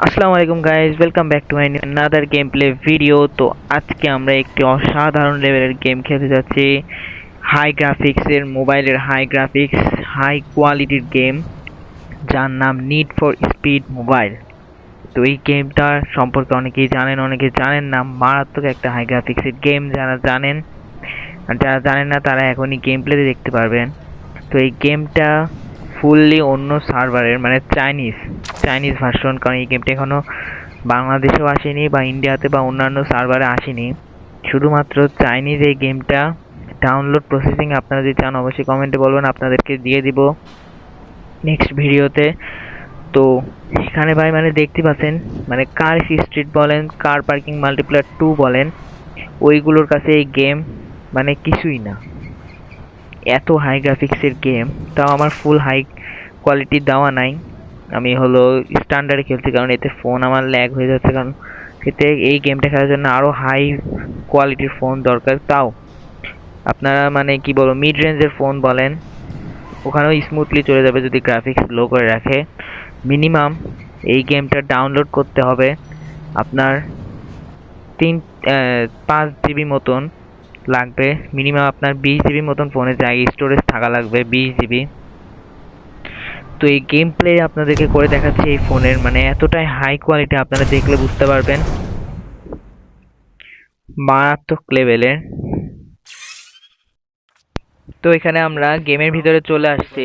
আসসালামু আলাইকুম guys, welcome back to my another game play video. তো আজকে আমরা একটি অসাধারণ লেভেলের গেম খেলতে যাচ্ছি। হাই গ্রাফিক্সের মোবাইলের হাই গ্রাফিক্স হাই কোয়ালিটির গেম, যার নাম নিড ফর স্পিড মোবাইল। তো এই গেমটা সম্পর্কে অনেকেই জানেন, অনেকে জানেন না। মারাত্মক একটা হাই গ্রাফিক্সের গেম। যারা জানেন আর যারা জানেন না তারা এখনই গেম প্লেতে দেখতে পারবেন। তো এই গেমটা ফুললি অন্য সার্ভারের, মানে চাইনিজ চাইনিজ ভার্সন, কারণ এই গেমটা এখনো বাংলাদেশেও আসেনি বা ইন্ডিয়াতে বা অন্যান্য সার্ভারে আসেনি। শুধুমাত্র চাইনিজ এই গেমটা ডাউনলোড প্রসেসিং আপনারা যদি চান অবশ্যই কমেন্টে বলবেন, আপনাদেরকে দিয়ে দিব নেক্সট ভিডিওতে। তো এখানে ভাই মানে দেখতে পাচ্ছেন, মানে কার স্ট্রিট বলেন, কার পার্কিং মাল্টিপ্লেয়ার 2 বলেন, ওইগুলোর কাছে এই গেম মানে কিছুই না। এত হাই গ্রাফিক্সের গেম, তাও আমার ফুল হাই কোয়ালিটির দেওয়া নাই। আমি হলো স্ট্যান্ডার্ডে খেলছি, কারণ এতে ফোন আমার ল্যাগ হয়ে যাচ্ছে। কারণ এতে এই গেমটা খেলার জন্য আরও হাই কোয়ালিটির ফোন দরকার। তাও আপনারা মানে কি বলবো, মিড রেঞ্জের ফোন বলেন, ওখানেও স্মুথলি চলে যাবে যদি গ্রাফিক্স লো করে রাখে। মিনিমাম এই গেমটা ডাউনলোড করতে হবে আপনার তিন 5 জিবি মতন লাগবে। মিনিমাম আপনার 20 জিবি মতন ফোনে জায়গা স্টোরেজ থাকা লাগবে, 20 জিবি। তো এই গেম প্লে আপনাদেরকে করে দেখাচ্ছি এই ফোনের, মানে এতটাই হাই কোয়ালিটি, আপনারা দেখলে বুঝতে পারবেন, মারাত্মক লেভেলের। তো এখানে আমরা গেমের ভিতরে চলে আসছি।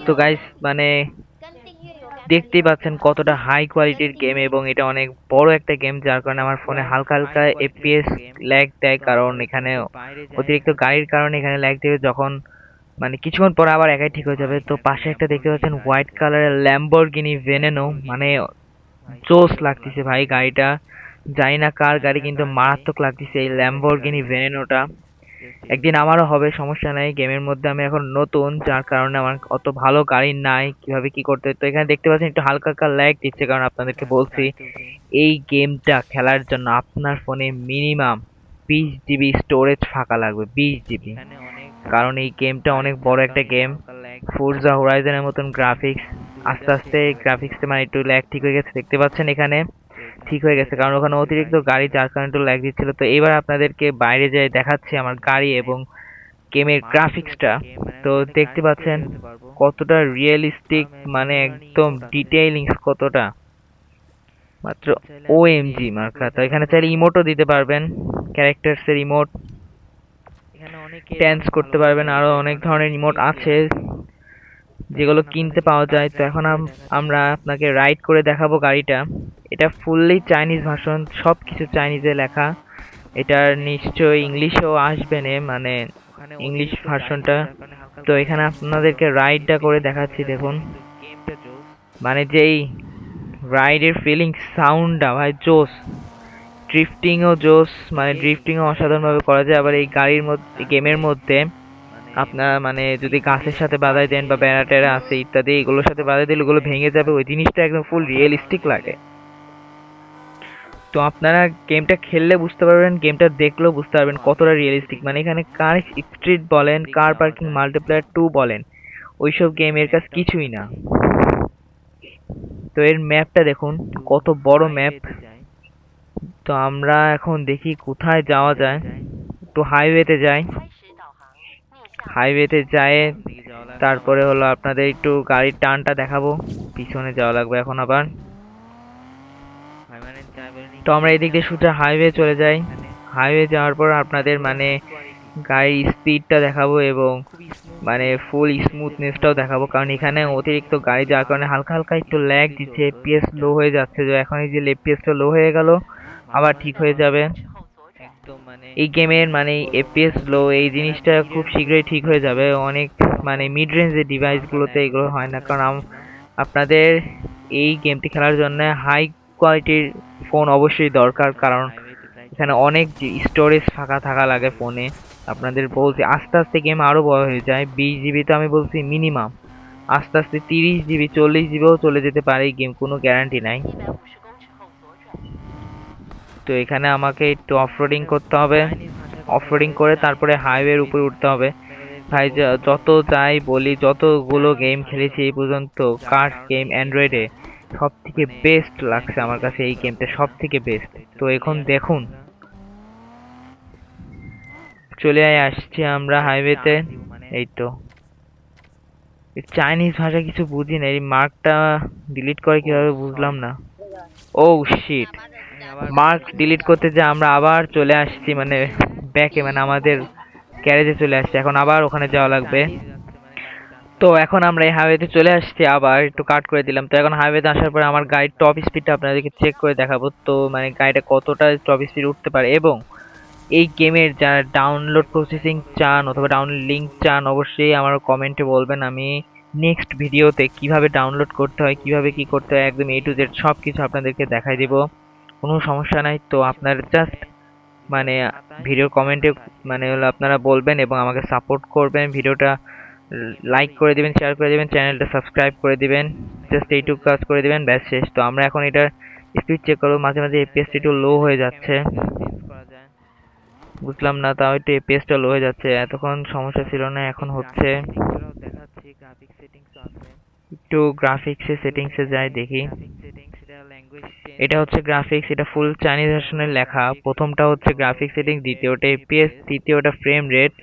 তো গাইস মানে দেখতেই পাচ্ছেন কতটা হাই কোয়ালিটির গেম, এবং এটা অনেক বড় একটা গেম, যার কারণে আমার ফোনে হালকা হালকা এফপিএস ল্যাগ দেয়। কারণ এখানে অতিরিক্ত গাড়ির কারণে এখানে ল্যাগ দেবে। যখন মানে কিছুক্ষণ পর আবার একাই ঠিক হয়ে যাবে। তো পাশে একটা দেখতে পাচ্ছেন হোয়াইট কালারের ল্যাম্বরগিনি ভেনেনো, মানে জোস লাগতেছে ভাই গাড়িটা। জানি না কার গাড়ি, কিন্তু মারাত্মক লাগতেছে এই ল্যাম্বরগিনি ভেনেনোটা। একদিন আমারও হবে, সমস্যা নাই। গেমের মধ্যে আমি এখন নতুন, যার কারণে আমার অত ভালো গাড়ি নাই, কিভাবে কি করতে হয়। তো এখানে দেখতে পাচ্ছেন একটু হালকা হালকা ল্যাগ দিচ্ছে, কারণ আপনাদেরকে বলছি এই গেমটা খেলার জন্য আপনার ফোনে মিনিমাম 20 জিবি স্টোরেজ ফাঁকা লাগবে, 20 জিবি। কারণ এই গেমটা অনেক বড় একটা গেম। ফোর্জা হোরাইজনের মতন গ্রাফিক্স। আস্তে আস্তে গ্রাফিক্স মানে একটু ল্যাগ ঠিক হয়ে গেছে, দেখতে পাচ্ছেন এখানে ঠিক হয়ে গেছে, কারণ ওখানে অতিরিক্ত গাড়ি, যার কারণে একটু ল্যাগ দিচ্ছিল। তো এবার আপনাদেরকে বাইরে যেয়ে দেখাচ্ছি আমার গাড়ি এবং গেমের গ্রাফিক্সটা। তো দেখতে পাচ্ছেন কতটা রিয়েলিস্টিক, মানে একদম ডিটেইলিংস কতটা, মাত্র ওএমজি মার্কা। তো এখানে চাইলে ইমোটও দিতে পারবেন, ক্যারেক্টার্স এর ইমোট, ড্যান্স করতে পারবেন, আরো অনেক ধরনের ইমোট আছে যেগুলো কিনতে পাওয়া যায়। তো এখন আমরা আপনাকে রাইড করে দেখাবো গাড়িটা। এটা ফুললি চাইনিজ ভার্সন, সব কিছু চাইনিজে লেখা। এটার নিশ্চয়ই ইংলিশেও আসবে না, মানে ইংলিশ ভার্সনটা। তো এখানে আপনাদেরকে রাইডটা করে দেখাচ্ছি, দেখুন মানে যেই রাইডের ফিলিং, সাউন্ডটা ভাই জোস। ড্রিফটিংও জোস, মানে ড্রিফটিংও অসাধারণভাবে করা যায়। আবার এই গাড়ির মধ্যে, গেমের মধ্যে আপনারা মানে যদি গাছের সাথে বাধাই দেন বা বেড়া টেরা আছে ইত্যাদি, এগুলোর সাথে বাধাই দিলে ওগুলো ভেঙে যাবে, ওই জিনিসটা একদম ফুল রিয়েলিস্টিক লাগে। তো আপনারা গেমটা খেললে বুঝতে পারবেন, গেমটা দেখলেও বুঝতে পারবেন কতটা রিয়েলিস্টিক। মানে এখানে কার স্ট্রিট বলেন, কার পার্কিং মাল্টিপ্লেয়ার 2 বলেন, ওইসব গেম এর কাছে কিছুই না। তো এর ম্যাপটা দেখুন কত বড় ম্যাপ। তো আমরা এখন দেখি কোথায় যাওয়া যায়। একটু হাইওয়েতে যাই, হাইওয়েতে যায় তারপরে হলো আপনাদের একটু গাড়ির টানটা দেখাবো। পিছনে যাওয়া লাগবে এখন আবার। তো আমরা এদিক দিয়ে সোজা হাইওয়ে চলে যাই। হাইওয়ে যাওয়ার পর আপনাদের মানে গাড়ির স্পিডটা দেখাবো এবং মানে ফুল স্মুথনেসটাও দেখাবো, কারণ এখানে অতিরিক্ত গাড়ি যাওয়ার কারণে হালকা হালকা একটু ল্যাগ দিচ্ছে, এফপিএস লো হয়ে যাচ্ছে। যে এখন এই যে এফপিএসটা লো হয়ে গেল, আবার ঠিক হয়ে যাবে। এই গেমের মানে এফপিএস লো এই জিনিসটা খুব শীঘ্রই ঠিক হয়ে যাবে। অনেক মানে মিড রেঞ্জের ডিভাইসগুলোতে এগুলো হয় না, কারণ আপনাদের এই গেমটি খেলার জন্য হাই কোয়ালিটির ফোন অবশ্যই দরকার। কারণ এখানে অনেক স্টোরেজ ফাঁকা থাকা লাগে ফোনে। আপনাদের বলছি আস্তে আস্তে গেম আরো বড় হয়ে যায়, 20 জিবি তো আমি বলছি মিনিমাম, আস্তে আস্তে 30 জিবি 40 জিবিও চলে যেতে পারে এই গেম, কোনো গ্যারান্টি নাই। তো এখানে আমাকে একটু অফরোডিং করতে হবে, অফরোডিং করে তারপরে হাইওয়ের উপরে উঠতে হবে। ভাই যত যাই বলি, যতগুলো গেম খেলেছি এই পর্যন্ত, কার্স গেম অ্যান্ড্রয়েডে, সব থেকে বেস্ট লাগছে আমার কাছে এই গেমটা, সব থেকে বেস্ট। তো এখন দেখুন চলে আসছি আমরা হাইওয়েতে। এই তো চাইনিজ ভাষা কিছু বুঝি না, এই মার্কটা ডিলিট করে কিভাবে বুঝলাম না। ও শিট, মার্ক ডিলিট করতে যে আমরা আবার চলে আসছি মানে ব্যাকে, মানে আমাদের গ্যারেজে চলে আসছি, এখন আবার ওখানে যাওয়া লাগবে। তো এখন আমরা এই হাইওয়েতে চলে আসছি, আবার একটু কাট করে দিলাম। তো এখন হাইওয়েতে আসার পরে আমার গাড়ির টপ স্পিডটা আপনাদেরকে চেক করে দেখাবো, তো মানে গাড়িটা কতটা টপ স্পিড উঠতে পারে। এবং এই গেমের যারা ডাউনলোড প্রসেসিং চান অথবা ডাউনলোড লিংক চান অবশ্যই আমার কমেন্টে বলবেন। আমি নেক্সট ভিডিওতে কিভাবে ডাউনলোড করতে হয়, কিভাবে কি করতে হয়, একদম A to Z সব কিছু আপনাদেরকে দেখাই দিব, কোনো সমস্যা নাই। তো আপনার জাস্ট মানে ভিডিওর কমেন্টে মানে হলো আপনারা বলবেন এবং আমাকে সাপোর্ট করবেন, ভিডিওটা লাইক করে দিবেন, শেয়ার করে দিবেন, চ্যানেলটা সাবস্ক্রাইব করে দিবেন, জাস্ট এইটুকু কাজ করে দিবেন, ব্যাস শেষ। তো আমরা এখন এটার স্পিড চেক করবো, মাঝে মাঝে FPS একটু লো হয়ে যাচ্ছে, বুঝলাম না, তাও একটু FPS টা লো হয়ে যাচ্ছে, এতক্ষণ সমস্যা ছিল না, এখন হচ্ছে। একটু গ্রাফিক্সে সেটিংসে যাই দেখি। এটা হচ্ছে গ্রাফিক্স, এটা ফুল চাইনিজ ভার্সনের লেখা। প্রথমটা হচ্ছে গ্রাফিক্স সেটিং, দ্বিতীয়টা FPS, তৃতীয়টা ফ্রেম রেট।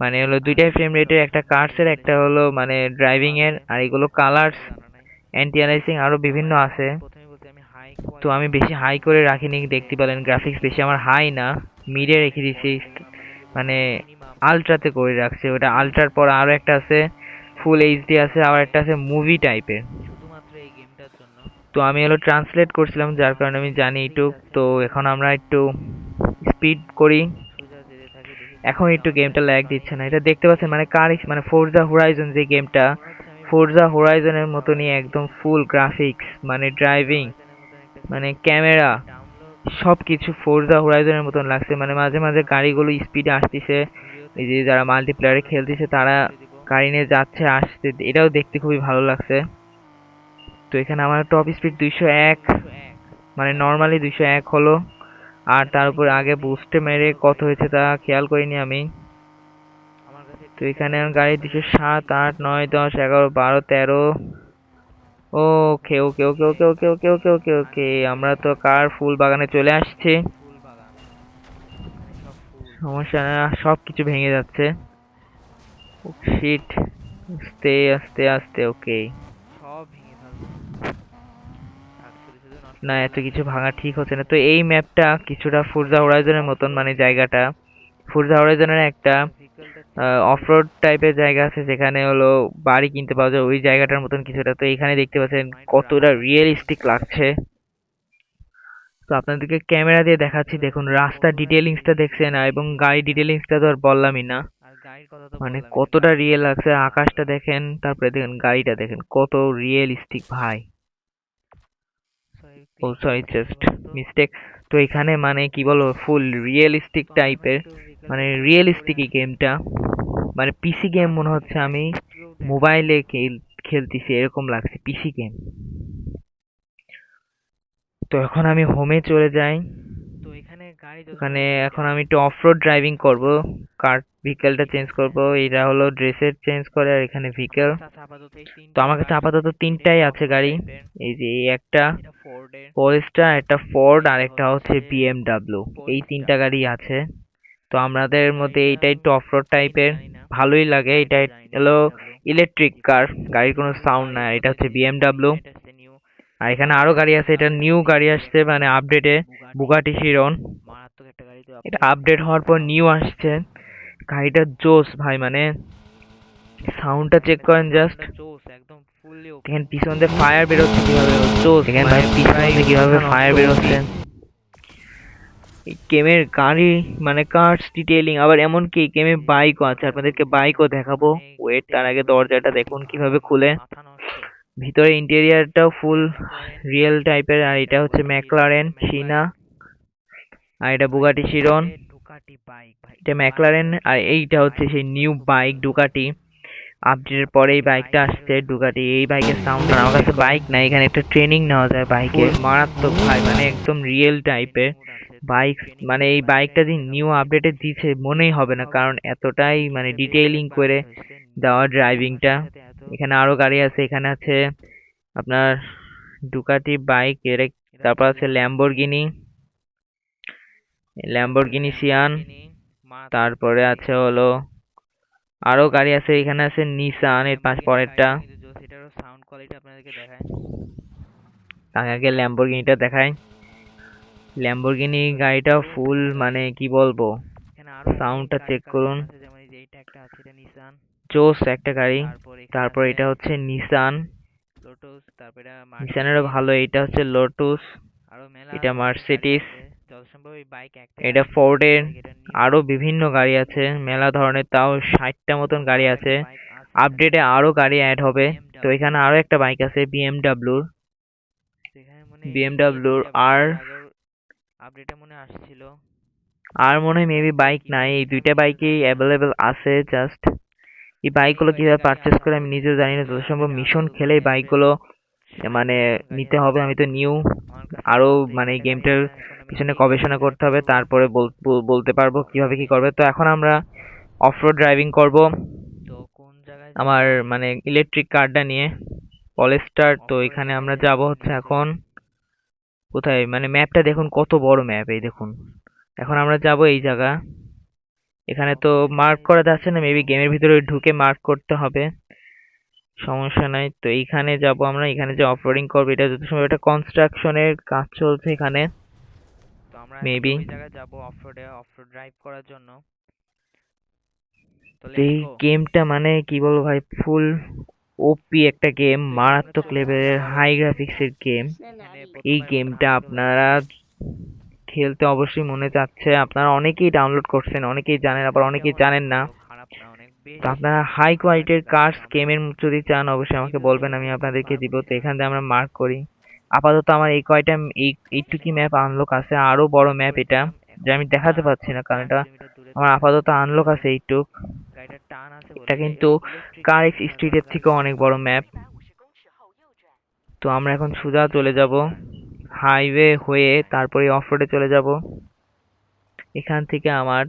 মানে হলো দুইটাই ফ্রেম রেটের, একটা কার্সের, একটা হলো মানে ড্রাইভিং এর, আর এগুলো কালার্স, অ্যান্টি অ্যালাইসিং আরো বিভিন্ন আছে। তো আমি বেশি হাই করে রাখিনি, দেখতে পেলেন গ্রাফিক্স বেশি আমার হাই না, মিডে রেখে দিয়েছি, মানে আলট্রাতে করে রাখছি। ওটা আলট্রার পর আরো একটা আছে ফুল এইচডি আছে, আবার একটা আছে মুভি টাইপের। তো আমি হলো ট্রান্সলেট করছিলাম, যার কারণে আমি জানি এইটুক। তো এখন আমরা একটু স্পিড করি, এখন একটু গেমটা ল্যাগ দিচ্ছে না, এটা দেখতে পাচ্ছেন মানে কার মানে ফোরজা হোরাইজন যে গেমটা, ফোরজা হোরাইজনের মতনই একদম ফুল গ্রাফিক্স, মানে ড্রাইভিং, মানে ক্যামেরা, সবকিছু ফোরজা হোরাইজনের মতন লাগছে। মানে মাঝে মাঝে গাড়িগুলো স্পিডে আসতেছে, এই যে যারা মাল্টিপ্লেয়ারে খেলতেছে তারা গাড়ি নিয়ে যাচ্ছে আসছে, এটাও দেখতে খুবই ভালো লাগছে। তো এখানে আমার টপ স্পিড 201, মানে নর্মালি 201 হলো, আর তার উপর আগে বুস্টে মেরে কত হয়েছে তা খেয়াল করিনি আমি। তো এখানে আমার গাড়ি 207, 8, 9, 10, 11, 12, 13। ওকে ওকে ওকে ওকে ওকে ওকে ওকে ওকে ওকে, আমরা তো কার ফুল বাগানে চলে আসছি, সমস্যা না, সব কিছু ভেঙে যাচ্ছে। শিট, আস্তে আস্তে আস্তে, ওকে। না, এত কিছু ভাঙা ঠিক হচ্ছে না। তো এই ম্যাপটা কিছুটা ফোরজা হোরাইজনের মতন, মানে জায়গাটা ফোরজা হোরাইজনের একটা অফরোড টাইপের জায়গা আছে, যেখানে হলো বাড়ি কিনতে পাওয়া যায়, ওই জায়গাটার মতন কিছুটা। তো এখানে দেখতে পাচ্ছেন কতটা রিয়েলিস্টিক লাগছে। তো আপনাদেরকে ক্যামেরা দিয়ে দেখাচ্ছি, দেখুন রাস্তার ডিটেলিংসটা দেখছেন, এবং গাড়ি ডিটেলিংসটা তো আর বললামই না, মানে কতটা রিয়েল লাগছে। আকাশটা দেখেন, তারপরে দেখেন গাড়িটা দেখেন কত রিয়েলিস্টিক ভাই। ও সরি, জাস্ট মিস্টেক। তো এখানে মানে কি বলবো, ফুল রিয়েলিস্টিক টাইপের, মানে রিয়েলিস্টিকই গেমটা, মানে পিসি গেম মনে হচ্ছে আমি মোবাইলে খেলতেছি, এরকম লাগছে পিসি গেম। তো এখন আমি হোমে চলে যাই, ওখানে এখন আমি একটু অফরোড ড্রাইভিং করব, কার ভেহিকেলটা চেঞ্জ করব, এটা হলো ড্রেসের চেঞ্জ করে, আর এখানে ভেহিকেল। তো আমার কাছে আপাতত তিনটাই আছে গাড়ি, এই যে এই একটা ফরেস্টার, একটা ফোর্ড, আর একটা হচ্ছে বিএমডাব্লিউ, এই তিনটা গাড়ি আছে। তো আমাদের মধ্যে এইটাই একটু অফরোড টাইপের, ভালোই লাগে। এটা হলো ইলেকট্রিক কার, গাড়ির কোনো সাউন্ড নাই, এটা হচ্ছে বিএমডাব্লিউ। আর এখানে আরো গাড়ি আছে, এটা নিউ গাড়ি আসছে মানে আপডেটে, বুগাটি চিরন, এটা আপডেট হওয়ার পর নিউ আসছে। গাড়িটা জোস ভাই, মানে সাউন্ডটা চেক করেন জাস্ট, দেখেন পিছন দিয়ে ফায়ার বেরোচ্ছে কিভাবে, জোস। দেখেন ভাই পিছন দিয়ে কিভাবে ফায়ার বেরোচ্ছে। এই গেমের গাড়ি মানে কার্স ডিটেইলিং, আবার এমনকি গেমে বাইকও আছে, আপনাদেরকে বাইকও দেখাবো। ওয়েট, তার আগে দরজাটা দেখুন কিভাবে খুলে, ভিতরে ইন্টেরিয়রটাও ফুল রিয়েল টাইপের। আর এটা হচ্ছে ম্যাকলারেন সিনা, আর এটা বুগাটি চিরন, এটা ম্যাকলারেন। আর এইটা হচ্ছে সেই নিউ বাইক ডুকাটি, আপডেটের পরে এই বাইকটা আসছে ডুকাটি। এই বাইকের সাউন্ড, আমার কাছে বাইক নাই, এখানে একটা ট্রেনিং নেওয়া যায় বাইকের, মারাত্মক ভাই, মানে একদম রিয়েল টাইপের বাইক। মানে এই বাইকটা যে নিউ আপডেটে দিছে মনেই হবে না, কারণ এতটাই মানে ডিটেইলিং করে দেওয়া ড্রাইভিংটা। এখানে আরো গাড়ি আছে, এখানে আছে আপনার ডুকাটি বাইক এর, তারপর আছে ল্যাম্বরগিনি সিয়ান, তারপরে আছে হলো আরো গাড়ি আছে, এখানে আছে নিসান এর পাশ পরেরটা। আগে ল্যাম্বরগিনিটা দেখাই। ল্যাম্বরগিনি গাড়িটা ফুল, মানে কি বলবো, সাউন্ডটা চেক করুন, জোস একটা গাড়ি। তারপর এটা হচ্ছে নিসান, নিসানেরও ভালো। এটা হচ্ছে লোটাস, এটা মার্সিডিজ, এটা ফোর্ডের। আরো বিভিন্ন গাড়ি আছে মেলা ধরনের, তাও 60টা মতন গাড়ি আছে। আপডেটে আরো গাড়ি অ্যাড হবে। তো এখানে আরো একটা বাইক আছে বিএমডাব্লিউর আর মনে হয় মেবি বাইক নাই, এই দুইটা বাইকই অ্যাভেলেবেল আছে। জাস্ট এই বাইকগুলো কিভাবে পারচেস করে আমি নিজেও জানি না। যত সম্ভব মিশন খেলে এই বাইকগুলো মানে নিতে হবে। আমি তো নিউ, আরো মানে গেমটার পিছনে গবেষণা করতে হবে, তারপরে বলতে পারবো কিভাবে কি করবে। তো এখন আমরা অফরোড ড্রাইভিং করব আমার মানে ইলেকট্রিক কারটা নিয়ে, পলেস্টার। তো এখানে আমরা যাব হচ্ছে এখন কোথায়, মানে ম্যাপটা দেখুন কত বড় ম্যাপ, এই দেখুন। এখন আমরা যাব এই জায়গা, এখানে তো মার্ক করা যাচ্ছে না, মেবি গেমের ভিতরে ঢুকে মার্ক করতে হবে, সমস্যা নাই। তো এইখানে যাব আমরা, এখানে যে অফরোডিং করবো, এটা যত সময় এটা কনস্ট্রাকশনের কাজ চলছে এখানে, মেবি এই গেমটা মানে কি বলবো ভাই, ফুল ওপি একটা গেম, মারাত্মক লেভেলের হাই গ্রাফিক্স এর গেম। এই গেমটা আপনারা খেলতে অবশ্যই মনে চাচ্ছে, আপনারা অনেকেই ডাউনলোড করছেন, অনেকেই জানেন, আবার অনেকেই জানেন না। তো আপনারা হাই কোয়ালিটির কার্স গেমের যদি চান অবশ্যই আমাকে বলবেন, আমি আপনাদেরকে দিব। তো এখান থেকে আমরা মার্ক করি। আপাতত আমার এই কয়টা এইটুকি ম্যাপ আনলক আছে, আরো বড় ম্যাপ এটা যে আমি দেখাতে পাচ্ছি না, কারণ এটা আমার আপাতত আনলক আছে এইটুক। এটা কিন্তু কার এক্স স্ট্রিটের থেকে অনেক বড় ম্যাপ। তো আমরা এখন সোজা চলে যাব হাইওয়ে হয়ে, তারপরে অফরোডে চলে যাব। এখান থেকে আমার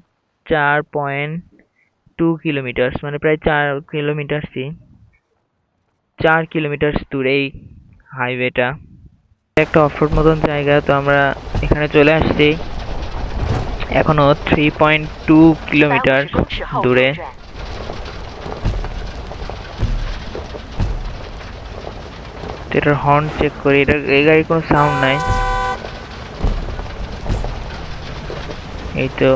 4.2 কিলোমিটার, মানে প্রায় 4 কিলোমিটার দূরেই হাইওয়েটা। একটা অফরোড মতন জায়গা, তো আমরা এখানে চলে আসছি। এখনো 3.2 কিলোমিটার দূরে। এটার হর্ন চেক করি, এই গাড়ির কোনো সাউন্ড নাই। এই তো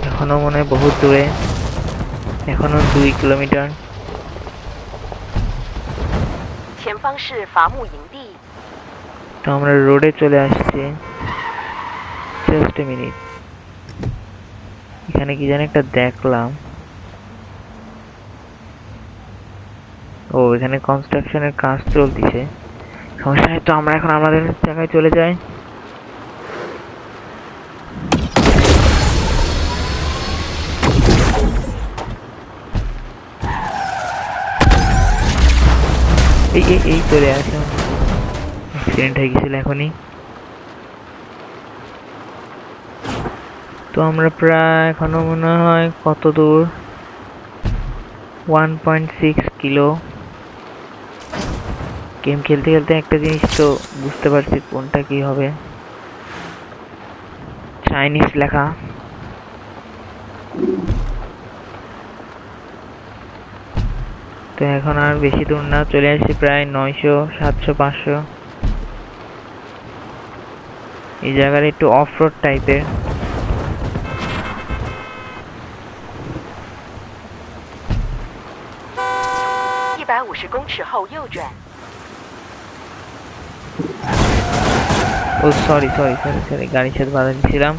এখনো মনে হয় বহুত দূরে, এখনো 2 কিলোমিটার। তো আমরা রোডে চলে আসছি। জাস্ট এ মিনিট, এখানে কি জানি একটা দেখলাম। ও, এখানে কনস্ট্রাকশনের কাজ চলতেছে, সমস্যা নেই। তো আমরা এখন আমাদের জায়গায় চলে যাই। এই চলে আসো, অ্যাক্সিডেন্ট হয়ে গেছিল এখনই। তো আমরা প্রায় এখনো মনে হয় কত দূর, 1.6 কিলো। গেম খেলতে খেলতে একটা জিনিস তো বুঝতে পারছি কোনটা কি হবে, চাইনিজ লেখা। তো এখন আর বেশি দূর না, চলে আসছি প্রায় 900, 700, 500। এই জায়গাটা একটু অফ রোড টাইপের। ও সরি সরি সরি সরি, গাড়ির সাথে বাধা দিচ্ছিলাম।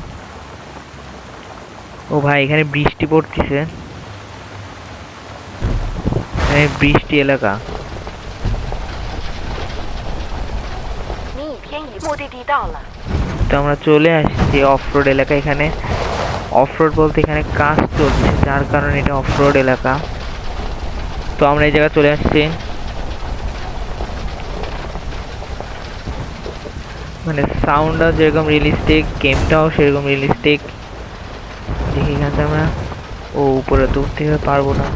ও ভাই, এখানে বৃষ্টি পড়তেছে, বৃষ্টি এলাকা। তো আমরা চলে আসছি অফরোড এলাকা। এখানে অফরোড বলতে এখানে কাজ চলছে, যার কারণে এটা অফরোড এলাকা। তো আমরা এই জায়গায় চলে আসছি। মানে সাউন্ডটাও যেরকম রিয়েলিস্টিক, গেমটাও সেরকম রিয়েলিস্টিক। দেখি এখান থেকে আমরা উপরে তো উঠতে পারবো না।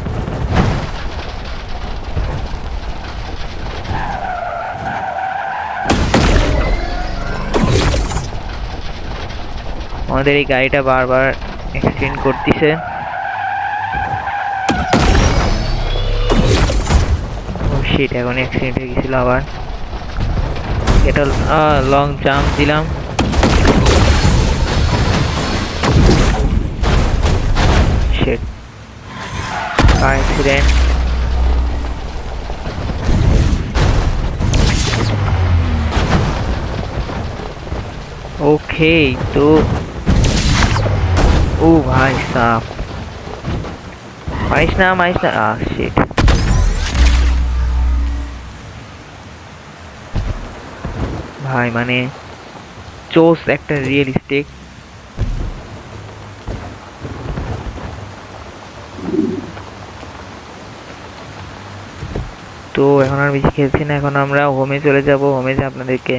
আমাদের এই গাড়িটা বারবার অ্যাক্সিডেন্ট করতেছে। শিট, এখন অ্যাক্সিডেন্ট হয়ে গেছিল আবার। এটা লং জাম্প দিলাম। শিট, কার অ্যাক্সিডেন্ট। ओके तो ओ भाई साहब, माइस ना शिट। भाई माने चोस একটা রিয়েলিস্টিক। তো এখন আর বেশি খেলছি না, এখন আমরা হোমে চলে যাব। হোমে যে আপনাদেরকে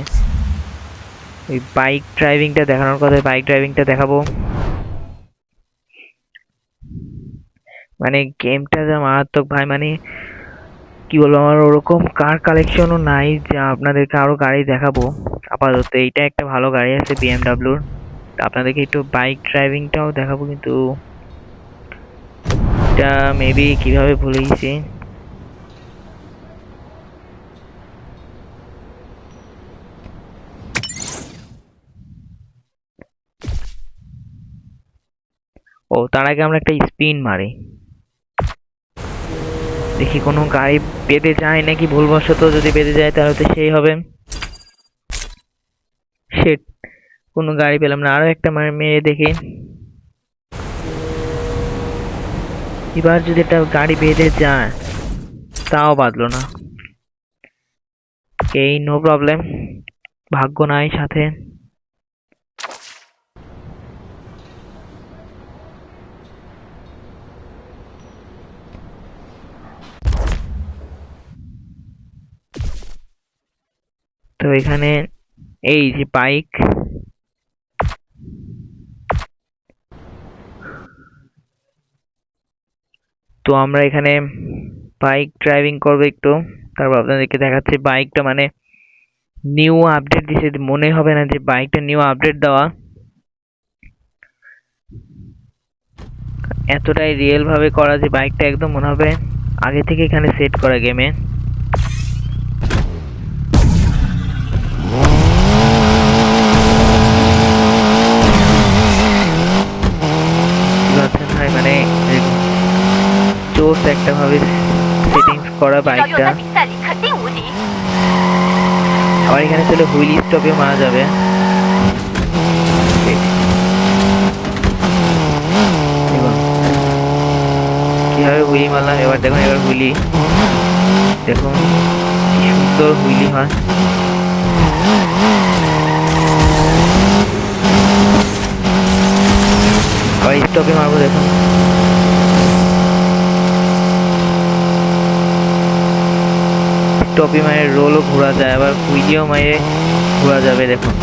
ওই বাইক ড্রাইভিংটা দেখানোর কথা, বাইক ড্রাইভিংটা দেখাবো। মানে গেমটা যা মারাত্মক ভাই, মানে কি বলবো, আমার ওরকম কার কালেকশনও নাই যে আপনাদেরকে আরো গাড়ি দেখাবো। আপাতত এইটা একটা ভালো গাড়ি আছে বিএমডাব্লিউর, আপনাদেরকে একটু বাইক ড্রাইভিংটাও দেখাবো, কিন্তু এটা মেবি কিভাবে ভুলে গেছি। ও, তার আগে আমরা একটা স্পিন মারি, দেখি কোনো গাড়ি বেঁধে যায় নাকি। ভুলবশত যদি বেঁধে যায় তাহলে তো সেই হবে। শিট, কোনো গাড়ি পেলাম না। আরো একটা মেরে দেখি, এবার যদি একটা গাড়ি বেঁধে যায়। তাও বাঁধলো না। এই নো প্রবলেম, ভাগ্য নাই সাথে। তো এখানে এই যে বাইক, তো আমরা এখানে বাইক ড্রাইভিং করবো একটু, তারপর আপনাদেরকে দেখাচ্ছি বাইকটা মানে নিউ আপডেট দিছে। মনে হবে না যে বাইকটা নিউ আপডেট দেওয়া, এতটাই রিয়েল ভাবে করা যে বাইকটা একদম মনে হবে আগে থেকে এখানে সেট করা গেমে। মানে জোস একটা ভাবে সেটিংস করা বাইকটা। আবার এখানে চলে হুইল স্টপে মারা যাবে। কিভাবে হুইলি মারলাম, এবার দেখুন, এবার হুইলি দেখুন কি সুন্দর হুইলি হয়। আবার স্টপে মারবো, দেখুন স্টপে মারে রোলও ঘোরা যায়, আবার হুইলিও মারে ঘোরা যাবে। দেখুন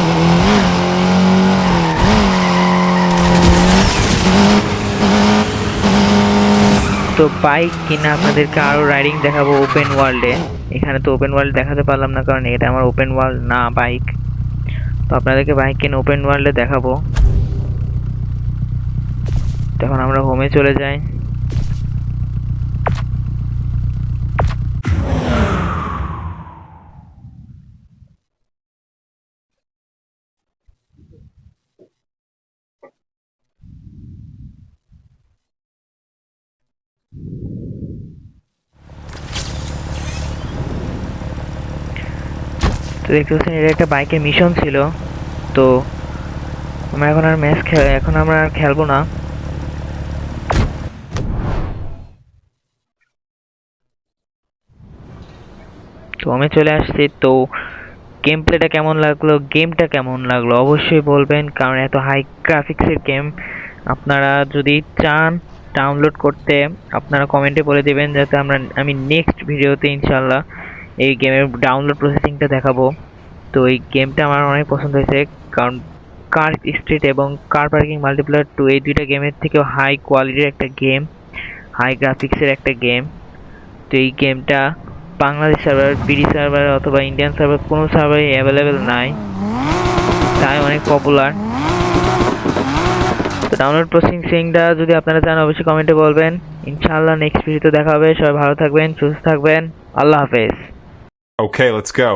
তো বাইক কিনা আপনাদেরকে আরো রাইডিং দেখাবো ওপেন ওয়ার্ল্ডে। এখানে তো ওপেন ওয়ার্ল্ড দেখাতে পারলাম না, কারণ এটা আমার ওপেন ওয়ার্ল্ড না বাইক। তো আপনাদেরকে বাইক কিনে ওপেন ওয়ার্ল্ডে দেখাবো। তখন আমরা হোমে চলে যাই। তো দেখতে পাচ্ছেন এটা একটা বাইকের মিশন ছিল। তো আমরা এখন আমরা আর খেলবো না। তো আমি চলে আসছি। তো গেম প্লেটা কেমন লাগলো, গেমটা কেমন লাগলো অবশ্যই বলবেন, কারণ এত হাই গ্রাফিক্সের গেম আপনারা যদি চান ডাউনলোড করতে, আপনারা কমেন্টে বলে দেবেন, যাতে আমি নেক্সট ভিডিওতে ইনশাল্লাহ এই গেমের ডাউনলোড প্রসেসিংটা দেখাবো। তো এই গেমটা আমার অনেক পছন্দ হয়েছে, কারণ কার স্ট্রিট এবং কার পার্কিং মাল্টিপ্লেয়ার 2 এই দুইটা গেমের থেকেও হাই কোয়ালিটির একটা গেম, হাই গ্রাফিক্সের একটা গেম। তো এই গেমটা বাংলাদেশ সার্ভার, পিডি সার্ভার অথবা ইন্ডিয়ান সার্ভার কোনো সার্ভারে অ্যাভেলেবেল নাই, তাই অনেক পপুলার। তো ডাউনলোড প্রসেসিংটা যদি আপনারা জানেন অবশ্যই কমেন্টে বলবেন। ইনশাআল্লাহ নেক্সট ভিডিওতে দেখা হবে। সবাই ভালো থাকবেন, সুস্থ থাকবেন। আল্লাহ হাফেজ। Okay, let's go.